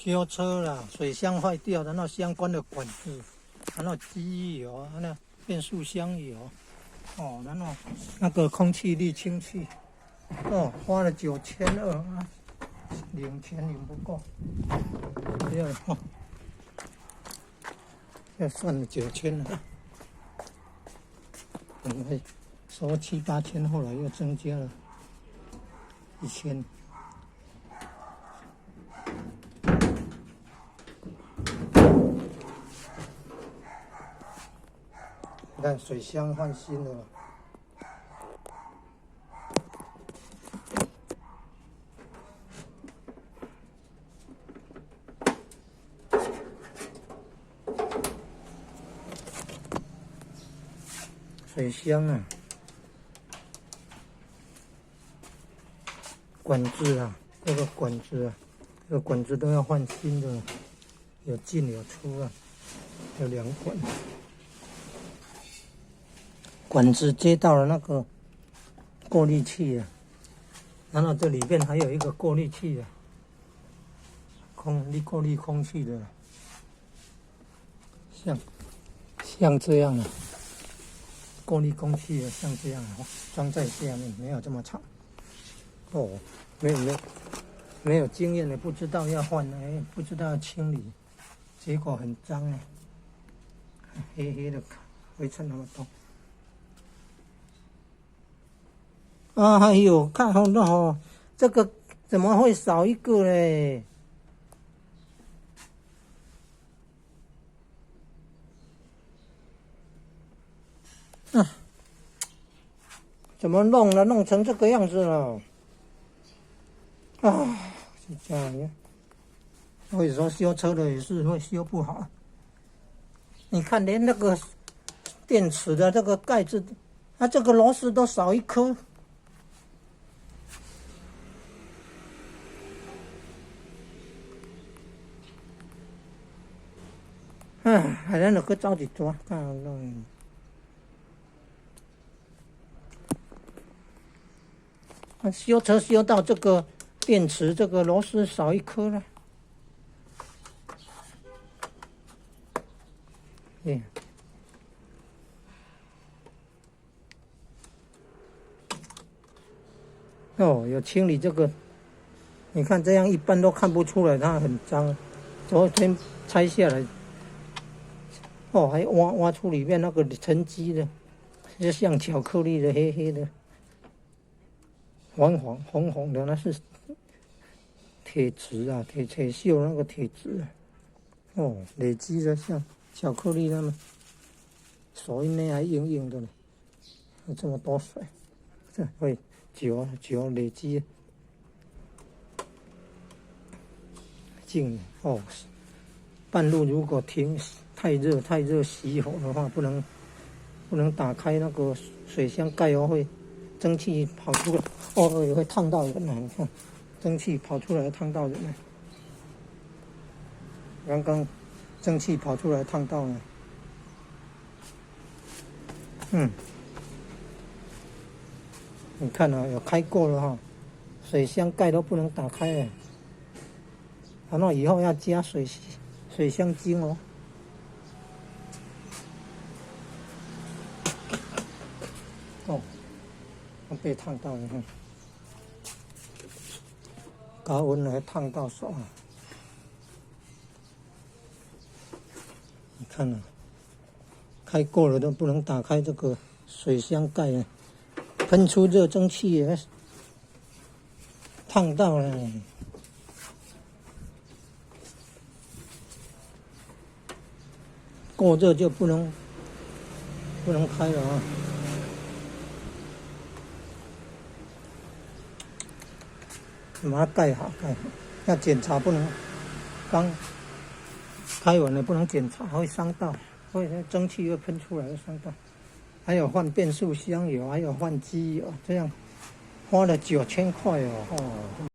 修车啦，水箱坏掉，然后相关的管子，然后机油，然后变速箱油，哦，然后那个空气滤清器，哦，花了9200啊，领钱领不够，要哦，要算了9000了，本来收7、8千，后来又增加了1000。你看水箱换新了，水箱啊，管子啊，这个管子啊，这个管子都要换新的，有进有出啊，有2管。管子接到了那个过滤器啊，然后这里面还有一个过滤器啊，过滤空气的，像这样啊，过滤空气的像这样啊，装在下面，没有这么长。哦，没有经验的不知道要换，不知道要清理，结果很脏啊，黑黑的灰尘那么多。哎呦，看好了哦，这个怎么会少一个嘞？啊，怎么弄成这个样子了？啊，是这样。我有时候修车的也是会修不好。你看，连那个电池的这个盖子，它这个螺丝都少一颗。还能个早点抓，看弄。修车修到这个电池这个螺丝少一颗了。哦，有清理这个，你看这样一般都看不出来，它很脏。昨天拆下来，哦，还挖出里面那个沉积的，就像巧克力的黑黑的，黄红的，那是铁质啊，铁锈那个铁质啊。哦，累积的像巧克力那么，手里面还硬硬的呢，有这么多水，这会久累积。静哦，半路如果停太热熄火的话，不能打开那个水箱盖哦，会蒸汽跑出来，哦，也会烫到人啊！你看，蒸汽跑出来烫到人了。刚刚蒸汽跑出来烫到了。你看啊，有开过了哈，水箱盖都不能打开了。然后以后要加水箱精哦。哦，被烫到了，高温还烫到手啊！你看啊，开过了都不能打开这个水箱盖啊，喷出热蒸汽也烫到了。过热就不能开了啊！把它盖好，要检查不能刚开完了不能检查，会伤到，会蒸汽会喷出来会伤到。还有换变速箱油，还有换机油，这样花了9000块哦。